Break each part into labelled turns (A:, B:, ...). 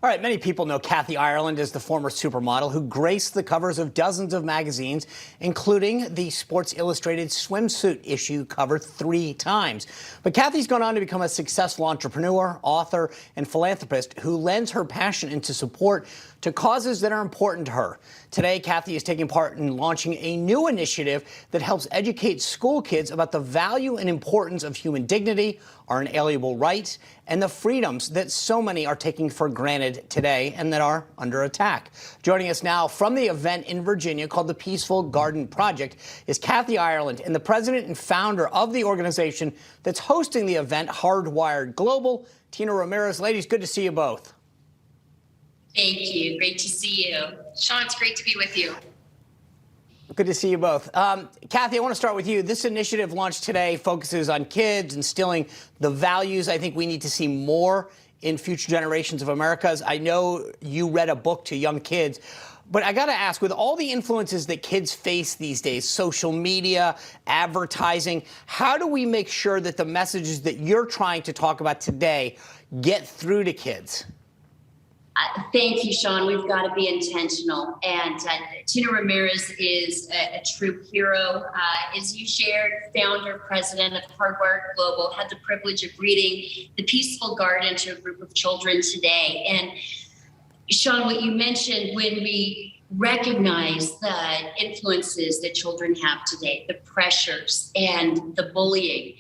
A: All right, many people know Kathy Ireland as the former supermodel who graced the covers of dozens of magazines, including the Sports Illustrated swimsuit issue cover 3 times. But Kathy's gone on to become a successful entrepreneur, author, and philanthropist who lends her passion into support to causes that are important to her. Today, Kathy is taking part in launching a new initiative that helps educate school kids about the value and importance of human dignity, our inalienable rights, and the freedoms that so many are taking for granted today and that are under attack. Joining us now from the event in Virginia called the Peaceful Garden Project is Kathy Ireland, and the president and founder of the organization that's hosting the event, Hardwired Global, Tina Ramirez. Ladies, good to see you both.
B: Thank you. Great to see you. Sean, it's great to be with you.
A: Good to see you both. Kathy, I want to start with you. This initiative launched today focuses on kids, instilling the values I think we need to see more in future generations of Americans. I know you read a book to young kids, but I got to ask, with all the influences that kids face these days, social media, advertising, how do we make sure that the messages that you're trying to talk about today get through to kids?
B: Thank you, Sean. We've got to be intentional. And Tina Ramirez is a true hero. As you shared, founder, president of Hardwired Global, had the privilege of reading The Peaceful Garden to a group of children today. And Sean, what you mentioned, when we recognize the influences that children have today, the pressures and the bullying,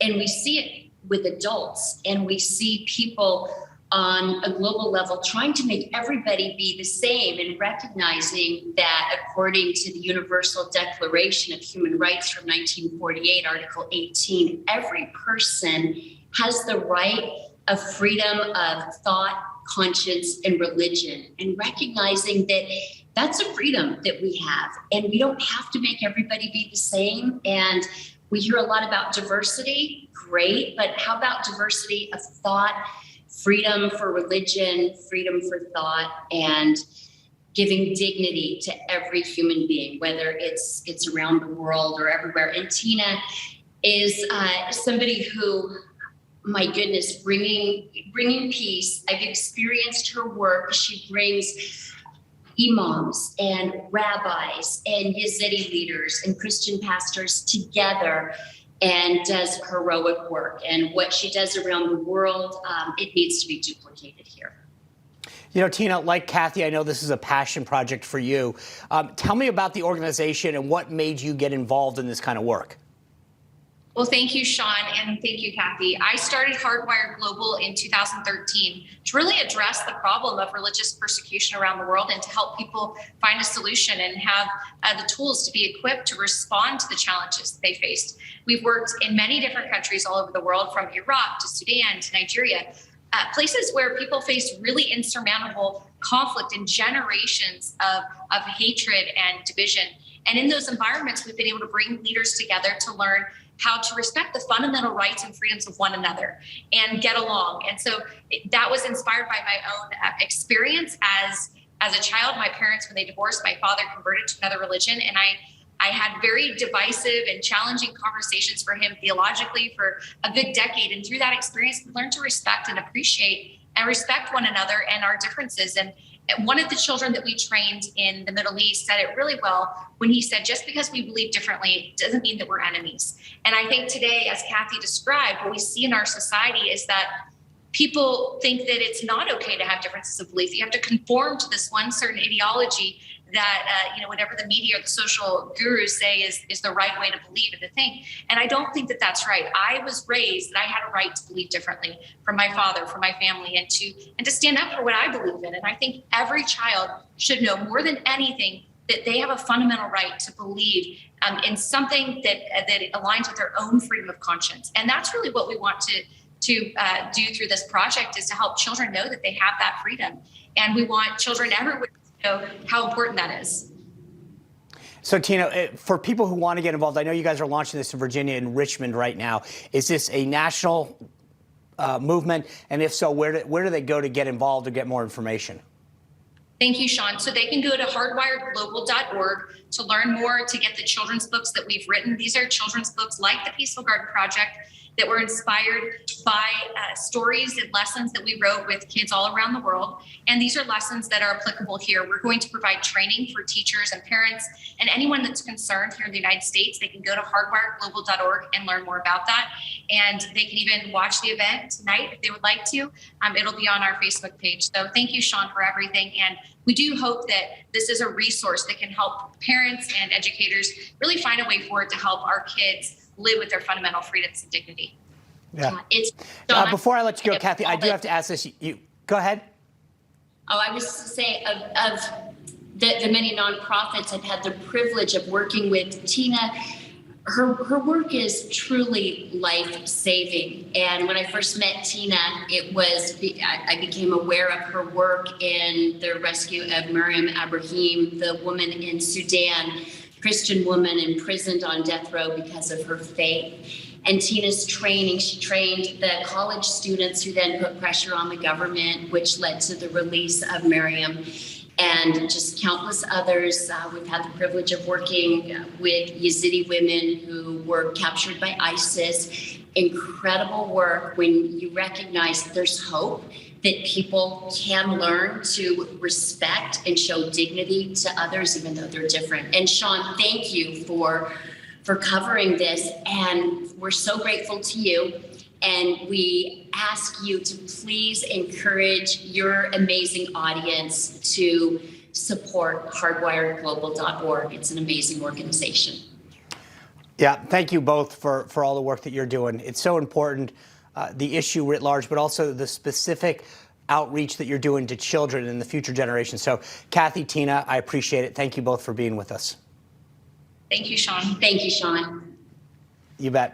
B: and we see it with adults, and we see people on a global level trying to make everybody be the same, and recognizing that according to the Universal Declaration of Human Rights from 1948, Article 18, every person has the right of freedom of thought, conscience, and religion, and recognizing that that's a freedom that we have, and we don't have to make everybody be the same. And we hear a lot about diversity, great, but how about diversity of thought, freedom for religion, freedom for thought, and giving dignity to every human being, whether it's around the world or everywhere. And Tina is somebody who, my goodness, bringing peace. I've experienced her work. She brings imams and rabbis and Yazidi leaders and Christian pastors together and does heroic work. And what she does around the world, it needs to be duplicated here.
A: You know, Tina, like Kathy, I know this is a passion project for you. Tell me about the organization and what made you get involved in this kind of work.
C: Well, thank you, Sean, and thank you, Kathy. I started Hardwired Global in 2013 to really address the problem of religious persecution around the world and to help people find a solution and have the tools to be equipped to respond to the challenges that they faced. We've worked in many different countries all over the world, from Iraq to Sudan to Nigeria, places where people face really insurmountable conflict and generations of hatred and division. And in those environments, we've been able to bring leaders together to learn how to respect the fundamental rights and freedoms of one another and get along. And so that was inspired by my own experience as a child. My parents, when they divorced, my father converted to another religion, and I had very divisive and challenging conversations for him theologically for a good decade. And through that experience, we learned to respect and appreciate and respect one another and our differences. And one of the children that we trained in the Middle East said it really well when he said, just because we believe differently doesn't mean that we're enemies. And I think today, as Kathy described, what we see in our society is that people think that it's not okay to have differences of belief. You have to conform to this one certain ideology that, whatever the media or the social gurus say is the right way to believe and to think. And I don't think that that's right. I was raised that I had a right to believe differently from my father, from my family, and to stand up for what I believe in. And I think every child should know more than anything that they have a fundamental right to believe in something that aligns with their own freedom of conscience. And that's really what we want to do through this project, is to help children know that they have that freedom. And we want children everywhere to know how important that is.
A: So, Tina, for people who want to get involved, I know you guys are launching this in Virginia and Richmond right now. Is this a national movement? And if so, where do they go to get involved or get more information?
C: Thank you, Sean. So they can go to hardwiredglobal.org to learn more, to get the children's books that we've written. These are children's books like the Peaceful Garden Project that were inspired by stories and lessons that we wrote with kids all around the world. And these are lessons that are applicable here. We're going to provide training for teachers and parents and anyone that's concerned here in the United States. They can go to hardwiredglobal.org and learn more about that. And they can even watch the event tonight if they would like to. It'll be on our Facebook page. So thank you, Sean, for everything. And we do hope that this is a resource that can help parents and educators really find a way forward to help our kids live with their fundamental freedoms and dignity.
A: Yeah.
B: Before
A: I let you go, Kathy, I do have to ask this. You go ahead.
B: Oh, I was to say of the many nonprofits I've had the privilege of working with, Tina, her work is truly life-saving. And when I first met Tina, I became aware of her work in the rescue of Miriam Ibrahim, the woman in Sudan, Christian woman imprisoned on death row because of her faith. And Tina's training, she trained the college students who then put pressure on the government, which led to the release of Miriam and just countless others. We've had the privilege of working with Yazidi women who were captured by ISIS. Incredible work when you recognize there's hope, that people can learn to respect and show dignity to others, even though they're different. And Sean, thank you for covering this. And we're so grateful to you. And we ask you to please encourage your amazing audience to support hardwiredglobal.org. It's an amazing organization.
A: Yeah, thank you both for all the work that you're doing. It's so important, the issue writ large, but also the specific outreach that you're doing to children and the future generations. So, Kathy, Tina, I appreciate it. Thank you both for being with us.
C: Thank you, Sean.
B: Thank you, Sean.
A: You bet.